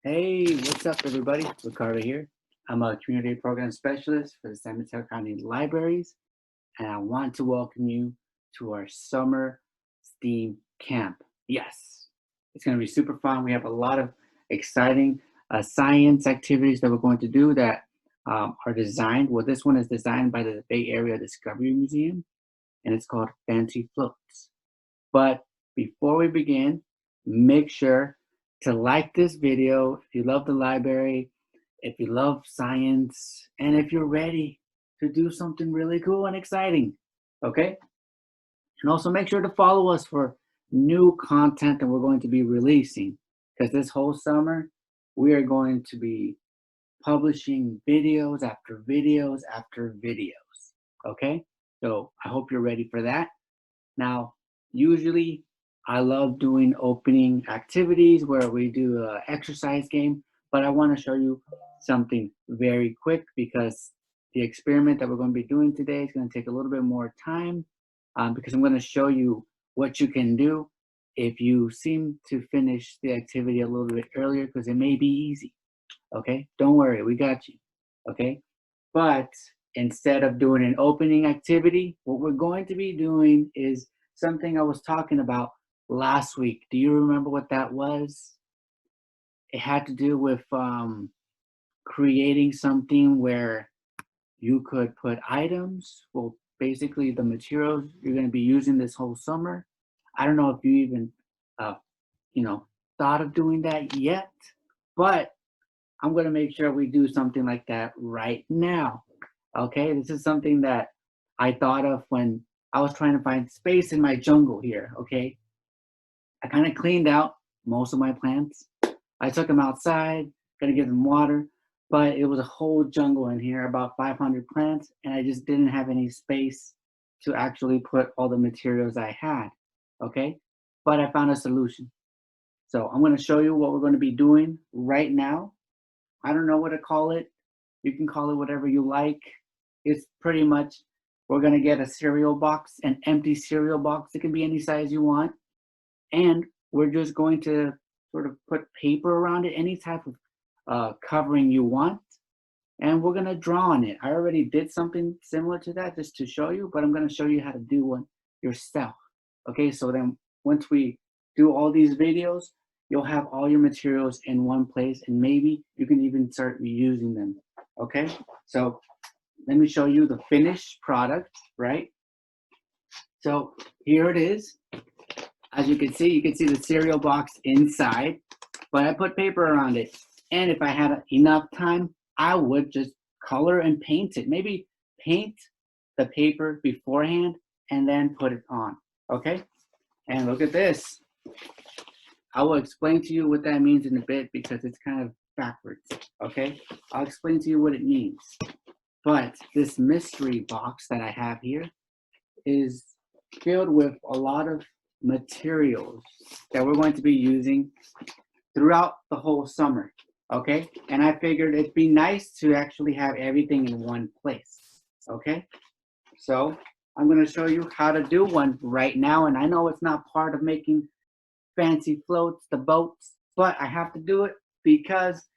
Hey, what's up, everybody? Ricardo here. I'm a community program specialist for the San Mateo County Libraries, and I want to welcome you to our summer STEAM camp. Yes, it's going to be super fun. We have a lot of exciting science activities that we're going to do that are designed. Well, this one is designed by the Bay Area Discovery Museum, and it's called Fancy Floats. But before we begin, make sure to like this video if you love the library, if you love science, and if you're ready to do something really cool and exciting, okay? And also make sure to follow us for new content that we're going to be releasing, because this whole summer, we are going to be publishing videos after videos after videos, okay? So I hope you're ready for that. Now, usually I love doing opening activities where we do an exercise game, but I want to show you something very quick because the experiment that we're going to be doing today is going to take a little bit more time because I'm going to show you what you can do if you seem to finish the activity a little bit earlier because it may be easy. Okay, don't worry, we got you. Okay, but instead of doing an opening activity, what we're going to be doing is something I was talking about last week. Do you remember what that was? It had to do with creating something where you could put items, well, basically the materials you're going to be using this whole summer. I don't know if you even, uh, you know, thought of doing that yet, but I'm going to make sure we do something like that right now. Okay, this is something that I thought of when I was trying to find space in my jungle here. Okay, I kind of cleaned out most of my plants. I took them outside, gonna give them water, but it was a whole jungle in here, about 500 plants, and I just didn't have any space to actually put all the materials I had. Okay, but I found a solution. So I'm gonna show you what we're gonna be doing right now. I don't know what to call it. You can call it whatever you like. It's pretty much, we're gonna get a cereal box, an empty cereal box. It can be any size you want. And we're just going to sort of put paper around it, any type of covering you want. And we're gonna draw on it. I already did something similar to that just to show you, but I'm gonna show you how to do one yourself. Okay, so then once we do all these videos, you'll have all your materials in one place and maybe you can even start reusing them. Okay, so let me show you the finished product, right? So here it is. As you can see the cereal box inside, but I put paper around it. And if I had enough time, I would just color and paint it. Maybe paint the paper beforehand and then put it on, okay? And look at this. I will explain to you what that means in a bit because it's kind of backwards, okay? I'll explain to you what it means. But this mystery box that I have here is filled with a lot of materials that we're going to be using throughout the whole summer, okay? And I figured it'd be nice to actually have everything in one place, okay? So I'm gonna show you how to do one right now, and I know it's not part of making fancy floats, the boats, but I have to do it because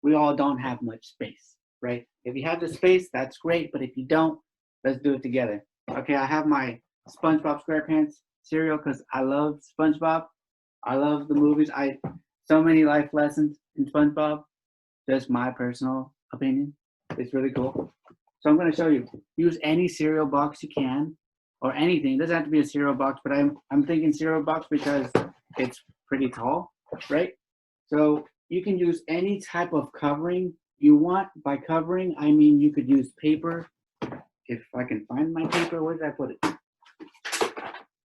we all don't have much space, right? If you have the space, that's great, but if you don't, let's do it together. Okay, I have my SpongeBob SquarePants cereal because I love SpongeBob. I love the movies. So many life lessons in SpongeBob. Just my personal opinion. It's really cool. So I'm going to show you. Use any cereal box you can, or anything. It doesn't have to be a cereal box, but I'm thinking cereal box because it's pretty tall, right? So you can use any type of covering you want. By covering, I mean you could use paper. If I can find my paper, where did I put it?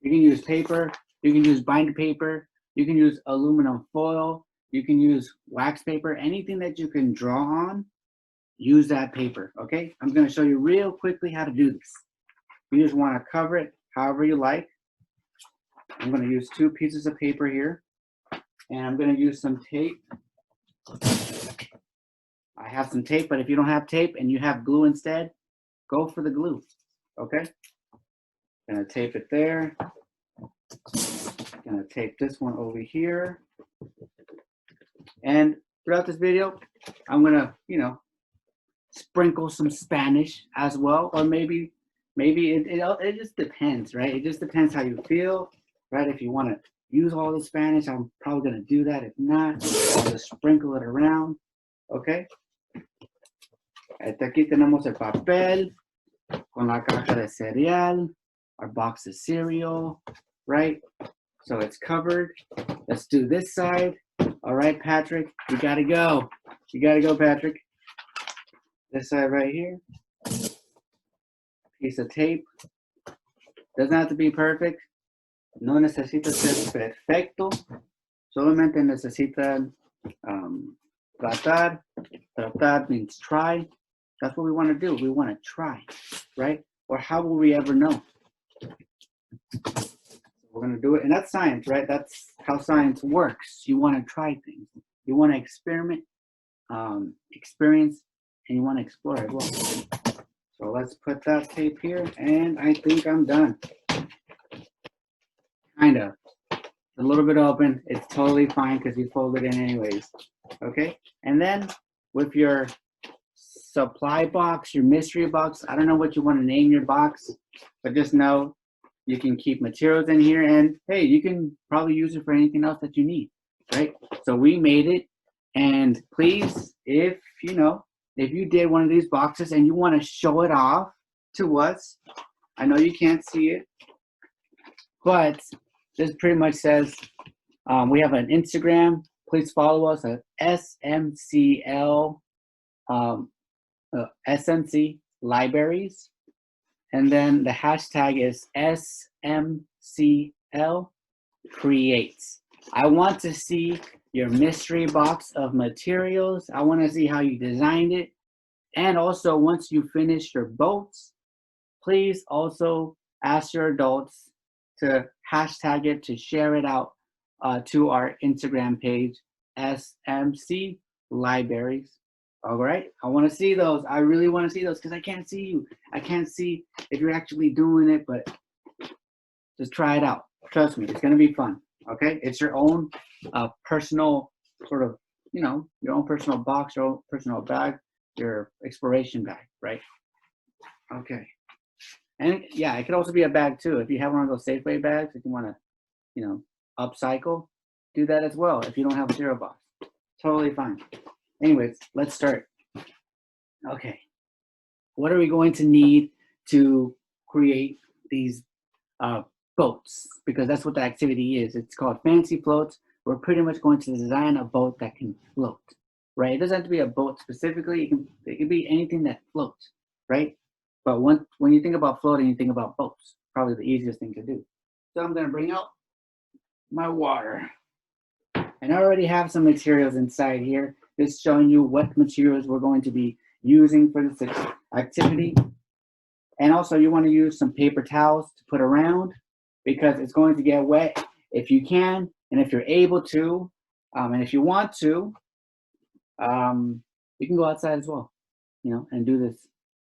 You can use paper, you can use binder paper, you can use aluminum foil, you can use wax paper, anything that you can draw on, use that paper, okay? I'm gonna show you real quickly how to do this. You just wanna cover it however you like. I'm gonna use 2 pieces of paper here, and I'm gonna use some tape. I have some tape, but if you don't have tape and you have glue instead, go for the glue, okay? Gonna tape it there. Gonna tape this one over here. And throughout this video, I'm gonna, sprinkle some Spanish as well, or maybe it just depends, right? It just depends how you feel, right? If you want to use all the Spanish, I'm probably gonna do that. If not, I'll just sprinkle it around, okay? Aquí tenemos el papel con la caja de cereal, our box of cereal, right? So it's covered. Let's do this side. All right, Patrick, you gotta go. You gotta go, Patrick. This side right here. Piece of tape. Doesn't have to be perfect. No necesita ser perfecto. Solamente necesitan tratar. Tratar means try. That's what we want to do. We want to try, right? Or how will we ever know? We're going to do it. And that's science, right? That's how science works. You want to try things. You want to experiment, experience, and you want to explore as well. So let's put that tape here. And I think I'm done. Kind of. A little bit open. It's totally fine because you fold it in anyways. Okay? And then with your supply box, your mystery box, I don't know what you want to name your box, but just know you can keep materials in here, and hey, you can probably use it for anything else that you need, right? So we made it, and please, if you did one of these boxes and you want to show it off to us, I know you can't see it, but this pretty much says we have an Instagram. Please follow us at SMC Libraries. And then the hashtag is SMCL Creates. I want to see your mystery box of materials. I want to see how you designed it. And also, once you finish your boats, please also ask your adults to hashtag it, to share it out to our Instagram page, SMC Libraries. All right, I want to see those. I really want to see those because I can't see you. I can't see if you're actually doing it, but just try it out. Trust me, it's going to be fun. Okay, it's your own personal sort of, your own personal box, your own personal bag, your exploration bag, right? Okay, and yeah, it could also be a bag too. If you have one of those Safeway bags, if you want to, upcycle, do that as well. If you don't have a cereal box, totally fine. Anyways, let's start. Okay, what are we going to need to create these boats? Because that's what the activity is. It's called Fancy Floats. We're pretty much going to design a boat that can float, right? It doesn't have to be a boat specifically. It can be anything that floats, right? But when you think about floating, you think about boats. Probably the easiest thing to do. So I'm going to bring out my water. And I already have some materials inside here. Just showing you what materials we're going to be using for this activity. And also you want to use some paper towels to put around because it's going to get wet if you can, and if you're able to, and if you want to, you can go outside as well, and do this.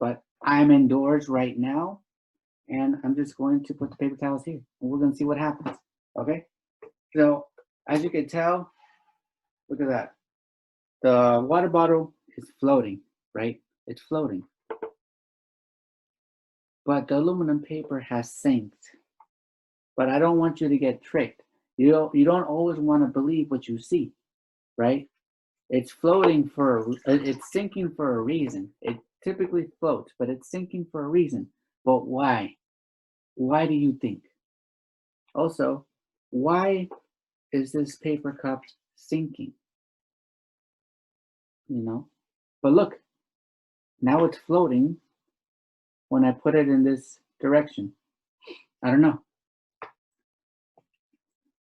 But I'm indoors right now, and I'm just going to put the paper towels here, and we're going to see what happens, okay? So as you can tell, look at that. The water bottle is floating, right? It's floating. But the aluminum paper has sinks. But I don't want you to get tricked. You don't always want to believe what you see, right? It's floating it's sinking for a reason. It typically floats, but it's sinking for a reason. But why? Why do you think? Also, why is this paper cup sinking? But look, now it's floating when I put it in this direction. I don't know.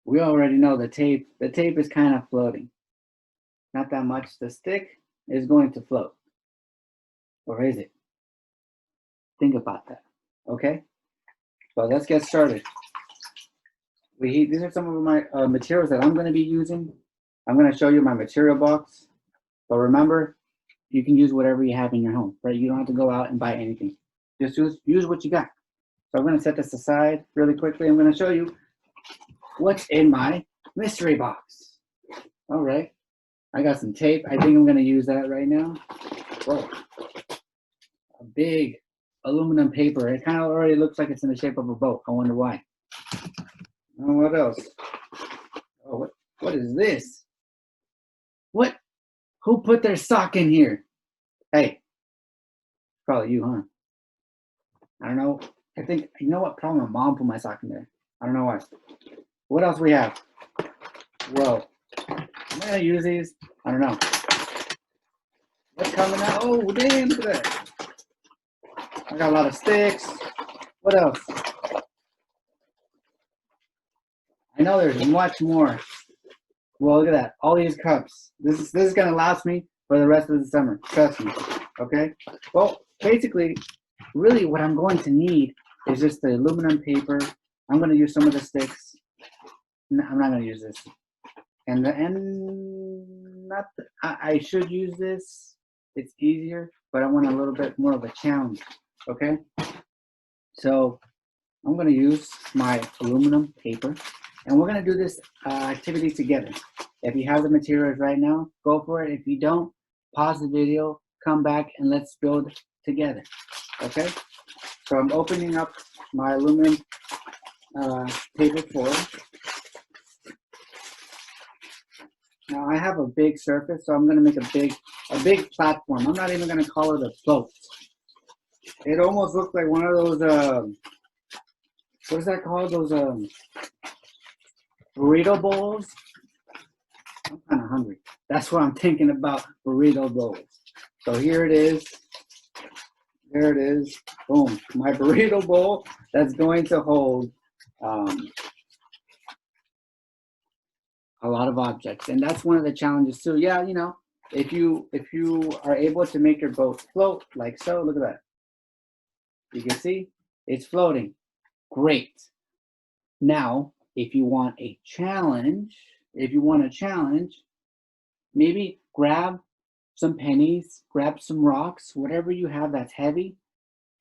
We already know the tape is kind of floating. Not that much. The stick is going to float. Or is it? Think about that. Okay? So let's get started. These are some of my materials that I'm going to be using. I'm going to show you my material box. But remember, you can use whatever you have in your home, right? You don't have to go out and buy anything. Just use what you got. So I'm going to set this aside really quickly. I'm going to show you what's in my mystery box. All right. I got some tape. I think I'm gonna use that right now. Whoa, a big aluminum paper. It kind of already looks like it's in the shape of a boat. I wonder why. What else? Oh, what is this? What? Who put their sock in here? Hey, probably you, huh? I don't know. I think, you know what? Probably my mom put my sock in there. I don't know why. What else we have? Whoa. Am I gonna use these? I don't know. What's coming out? Oh, damn, look at that. I got a lot of sticks. What else? I know there's much more. Well, look at that. All these cups. This is gonna last me for the rest of the summer. Trust me. Okay? Well, basically, really what I'm going to need is just the aluminum paper. I'm gonna use some of the sticks. No, I'm not gonna use this. I should use this. It's easier, but I want a little bit more of a challenge. Okay? So I'm gonna use my aluminum paper, and we're gonna do this activity together. If you have the materials right now, go for it. If you don't, pause the video, come back, and let's build together. Okay? So I'm opening up my aluminum paper foil. Now I have a big surface, so I'm gonna make a big platform. I'm not even gonna call it a boat. It almost looks like one of those what is that called? Those burrito bowls. I'm kind of hungry. That's what I'm thinking about, burrito bowls. So here it is. There it is. Boom. My burrito bowl that's going to hold a lot of objects. And that's one of the challenges too. Yeah, you know, if you are able to make your boat float like so, look at that. You can see it's floating. Great. Now, if you want a challenge, maybe grab some pennies, grab some rocks, whatever you have that's heavy,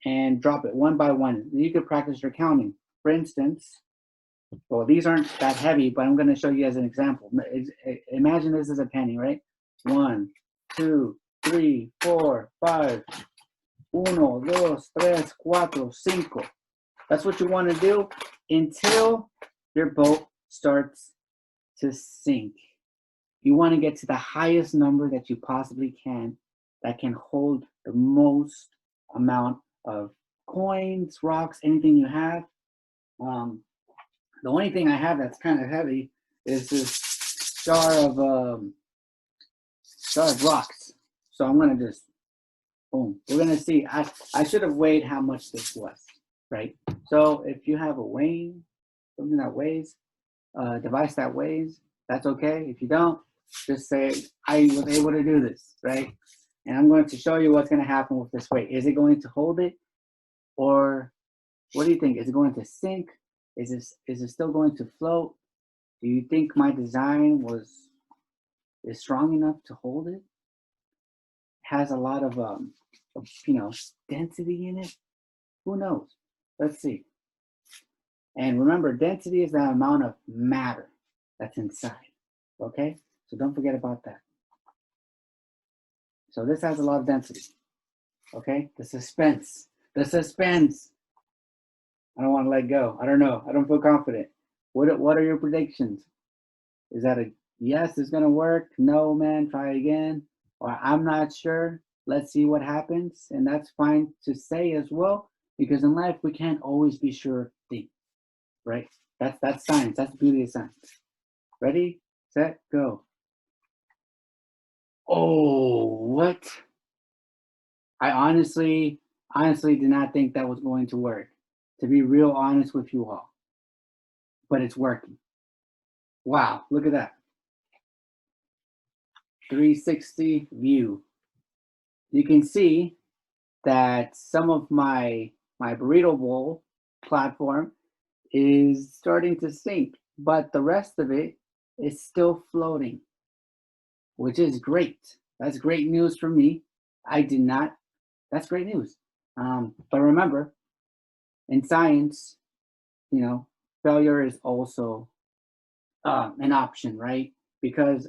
and drop it one by one. You could practice your counting. For instance, well, these aren't that heavy, but I'm going to show you as an example. Imagine this is a penny, right? 1, 2, 3, 4, 5. 1, 2, 3, 4, 5. That's what you want to do until your boat starts to sink. You want to get to the highest number that you possibly can that can hold the most amount of coins, rocks, anything you have. The only thing I have that's kind of heavy is this jar of rocks. So I'm gonna just boom. We're gonna see. I should have weighed how much this was, right? So if you have a weighing, something that weighs, device that weighs, that's okay. If you don't, just say I was able to do this, right? And I'm going to show you what's going to happen with this weight. Is it going to hold it, or what do you think? Is it going to sink? Is it still going to float? Do you think my design is strong enough to hold it? Has a lot of density in it. Who knows? Let's see. And remember, density is the amount of matter that's inside. Okay, so don't forget about that. So this has a lot of density. Okay, the suspense. I don't want to let go. I don't know. I don't feel confident. What are your predictions? Is that a yes, it's gonna work? No, man, try again. Or I'm not sure. Let's see what happens. And that's fine to say as well, because in life we can't always be sure of things, right? That's science. That's the beauty of science. Ready, set, go. Oh, what? I honestly did not think that was going to work. To be real honest with you all. But it's working. Wow, look at that. 360 view. You can see that some of my burrito bowl platform is starting to sink, but the rest of it is still floating, which is great. That's great news for me. That's great news. But remember, in science, failure is also an option, right? Because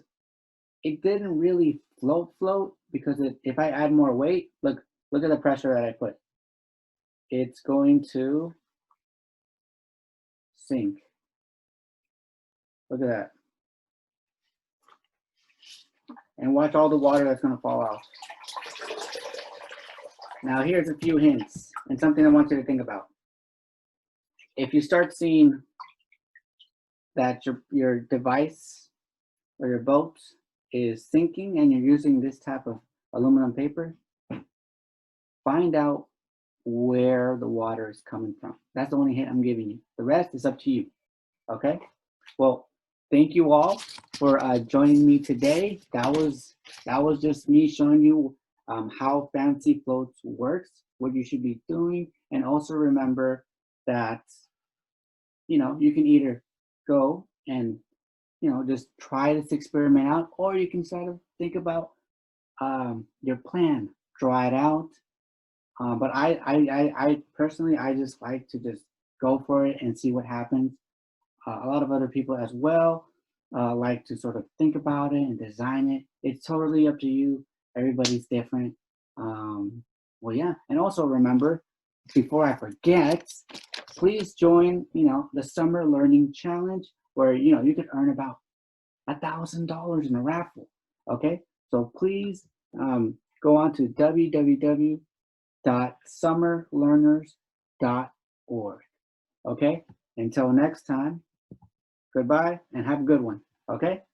it didn't really float because if I add more weight, look at the pressure that I put. It's going to sink. Look at that. And watch all the water that's going to fall out. Now here's a few hints and something I want you to think about. If you start seeing that your device or your boat is sinking and you're using this type of aluminum paper, find out where the water is coming from. That's the only hint I'm giving you. The rest is up to you. Okay? Well, thank you all for joining me today. That was just me showing you how Fancy Floats works, what you should be doing, and also remember that you can either go and just try this experiment out, or you can sort of think about your plan, draw it out. But I personally, I just like to just go for it and see what happens. A lot of other people as well like to sort of think about it and design it. It's totally up to you. Everybody's different. Well, yeah. And also remember, before I forget, please join, the Summer Learning Challenge, where, you could earn about $1,000 in a raffle. Okay. So please go on to www.summerlearners.org. Okay. Until next time. Goodbye and have a good one. Okay?